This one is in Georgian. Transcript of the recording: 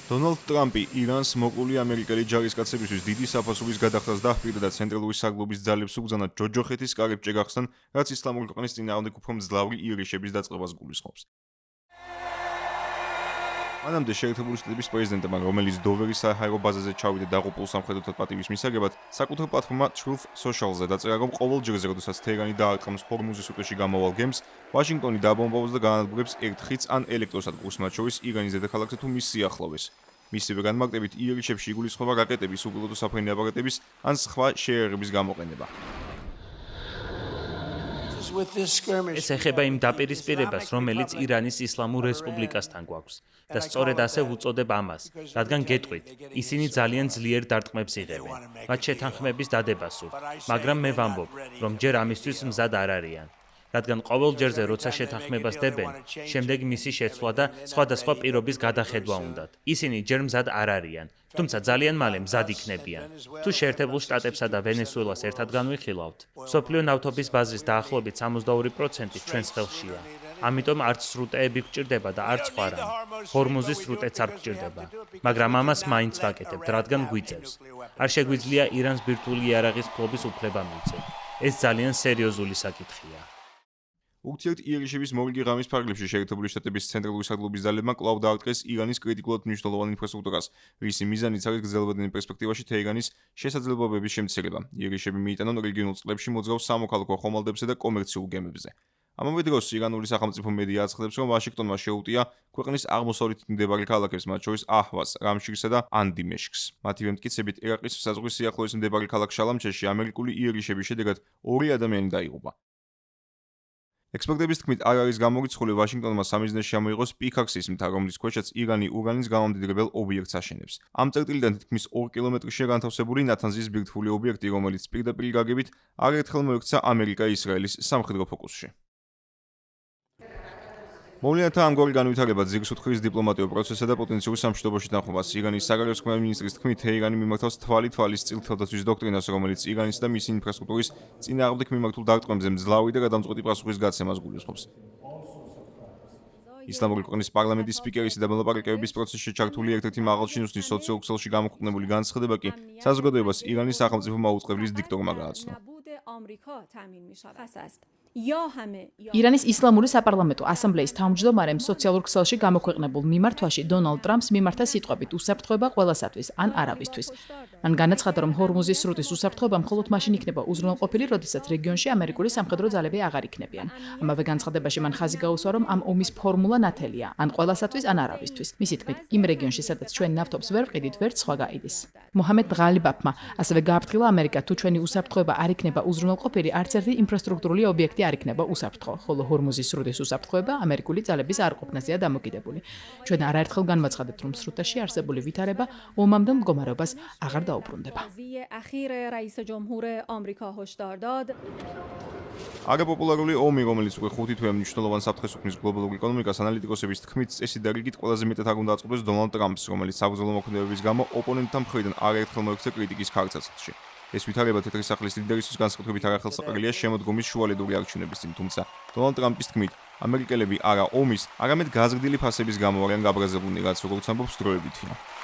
დონალდ ტრამპი ირანს მოკლული ამერიკელი ჯარისკაცებისთვის დიდი საფასურის გადახდას დაჰპირდა და ცენტრალური საგლობის ძალებს უგზავნა ჯოჯოხეთის კარიბჭე გახსნან, რაც ისლამური ქვეყნის წინააღმდეგ უფრო მძლავრი იერიშების დაწყებას გულისხმობს. მანამდე შეერთებული შტატების პრეზიდენტმა, რომელიც დოვერის საჰაერო ბაზაზე ჩავიდა დაღუპულ სამხედროთა პატივის მისაგებად, საკუთრ პლატფორმა Truth Social-ზე დაწერა, რომ ყოველ ჯერზე, როდესაც თეჰრანი დაარტყამს ჰორმუზის უდაბნოში გამოვალ გემს, ვაშინგტონი დაბომბავს და გაანადგურებს ერთ ხიდს ან ელექტროსადგურს, მათ შორის ირანის დედაქალაქზე თუ მის სიახლოვეს. მისივე განმარტებით იერიშებში იგულისხმება რაკეტების, უპილოტო საფრენი აპარატების ან სხვა შეერაღების გამოყენება. ეს ეხება იმ დაპირისპირებას, რომელიც ირანის ისლამურ რესპუბლიკასთან გვაქვს და სწორედ ასე ვუწოდებ ამას, რადგან გეტყვით, ისინი ძალიან ძლიერ დარტყმებს იღებენ, მათ შეთანხმების დადება სურთ, მაგრამ მე ვამბობ, რომ ჯერ ამისთვის მზად არ არიან. რადგან ყოველ ჯერზე, როცა შეთანხმებას დებენ, შემდეგ მისი შეცვლა და სხვადასხვა პირობის გადახედვა უნდათ. ისინი ჯერ მზად არ არიან, თუმცა ძალიან მალე მზად იქნებიან. თუ შეერთებულ შტატებსა და ვენესუელას ერთად განვიხილავთ, მსოფლიო ნავთობის ბაზრის დაახლოებით 62% ჩვენს ხელშია. ამიტომ არც სრუტეები გვჭირდება და არც სხვა რამ. ჰორმუზის სრუტეც არ გვჭირდება, მაგრამ ამას მაინც ვაკეთებთ, რადგან გვიწევს. არ შეგვიძლია ირანს ბირთვული იარაღის ფლობის უფლება მივცეთ. ეს ძალიან სერიოზული საკითხია. ურთიერთ იერიშების მორიგი ღამის ფარგლებში შეერთებული შტატების ცენტრალური საგლობის ძალებმა კვლავ დაარტყეს ირანის კრიტიკულად მნიშვნელოვან ინფრასტრუქტურას, რისი მიზანიც არის გრძელვადენის პერსპექტივაში თეჰრანის შესაძლებლობების შემცირება. იერიშები მიიტანონ რეგიონულ წყლებში მოძრაულ სამოქალაქო ხომალდებსა და კომერციულ გემებზე. ამავე დროს ირანული სახელმწიფო მედია აცხადებს, რომ ვაშინგტონმა შეუტია ქვეყნის აღმოსავლეთით მდებარე ქალაქებს, მათ შორის აჰვას, რამშირსა და ანდიმეშკს. მათივე მტკიცებით, ერაყის საზღვრის სიახლოვეს მდებარე ქალაქ შალამჩეში ამერიკული იერიშების შედეგად 2 ადამიანი დაიღუპა. ექსპერტების თქმით, არ არის გამორიცხული ვაშინგტონმა სამიზნეში ამოიღოს პიქაქსის მთა, რომლის ქვეშაც ირანი ურანის გამამდიდრებელ ობიექტს აშენებს. ამ წერტილიდან თითქმის 2 კილომეტრშია განთავსებული ნათანზის ბირთვული ობიექტი, რომელიც პირდაპირ გაგებით არაერთხელ მოექცა ამერიკა-ისრაელის სამხედრო ფოკუსში. მოვლენათა ამგვარი განვითარება ძირს უთხრის დიპლომატიურ პროცესსა და პოტენციურ სამშვიდობოში თანხმობას. ირანის საგარეო საქმეთა მინისტრის თქმით, თეჰრანი მიმართავს თვალის წილ თავდაცვის დოქტრინას, რომელიც ირანის და მისი ინფრასტრუქტურის წინააღმდეგ მიმართულ დარტყმებზე მძლავრი და გადამწყვეტი პასუხის გაცემას გულისხმობს. ისლამური ქვეყნის პარლამენტის სპიკერისა და მოლაპარაკებების პროცესში ჩართული ერთ-ერთი მაღალჩინოსნის სოციალურ ქსელში გამოქვეყნებული განცხადება კი საზოგადოებას ირანის სახელმწიფო მაუწყებლის დიქტორმა გააცნო. ირანის ისლამური საპარლამენტო ასამბლეის თავმჯდომარემ სოციალურ ქსელში გამოქვეყნებულ მიმართვაში დონალდ ტრამპს მიმართა სიტყვებით უსაფრთხოება ყველასათვის ან არავისთვის. მან განაცხადა, რომ ჰორმუზის სრუტის უსაფრთხოება მხოლოდ მაშინ იქნება უზრუნველყოფილი, როდესაც რეგიონში ამერიკული სამხედრო ძალები აღარ იქნებიან. ამავე განცხადებაში მან ხაზი გაუსვა, რომ ამ ომის ფორმულა ნათელია, ან ყველასათვის, ან არავისთვის. მისი თქმით, იმ რეგიონში, სადაც ჩვენ ნავთობს ვერ ვყიდით, ვერც სხვა გაიდის. მოჰამედ ღალიბაფმა ასევე გააფრთხილა ამერიკა, თუ ჩვენი უსაფრთხოება არ იქნება უზრუნველყოფილი, არც ერთი ინფრასტრუქტურული ობიექტი არ იქნება უსაფრთხო, ხოლო ჰორმუზის სრუტის უსაფრთხოება ამერიკული ძალების არყოფნაზეა დამოკიდებული. ჩვენ არაერთხელ განვაცხადებთ, რომ სრუტაში არსებული ვითარება ომამდელ მდგომარეობას აღარ დაუბრუნდება. არაპოპულარული ომი, რომელიც უკვე 5 თვეა მნიშვნელოვან საფრთხეს უქმნის გლობალურ ეკონომიკას, ანალიტიკოსების თქმით, წესი და რიგით ყველაზე მეტად არ უნდა აწყობდეს დონალდ ტრამპს, რომელიც საბრძოლო მოქმედებების გამო ოპონენტთა მხრიდან არაერთხელ მოექცა კრიტიკის ქარცაცლში. ეს ვითარება თეთრი სახლის ლიდერისთვის განსაკუთრებით არახელსაყრელია შემოდგომის შუალედური არჩევნების წინ, თუმცა დონალდ ტრამპის თქმით, ამერიკელები არა ომის, არამედ გაზრდილი ფასების გამო არიან გაბრაზებულნი, რაც როგორც ამბობს დროებითია.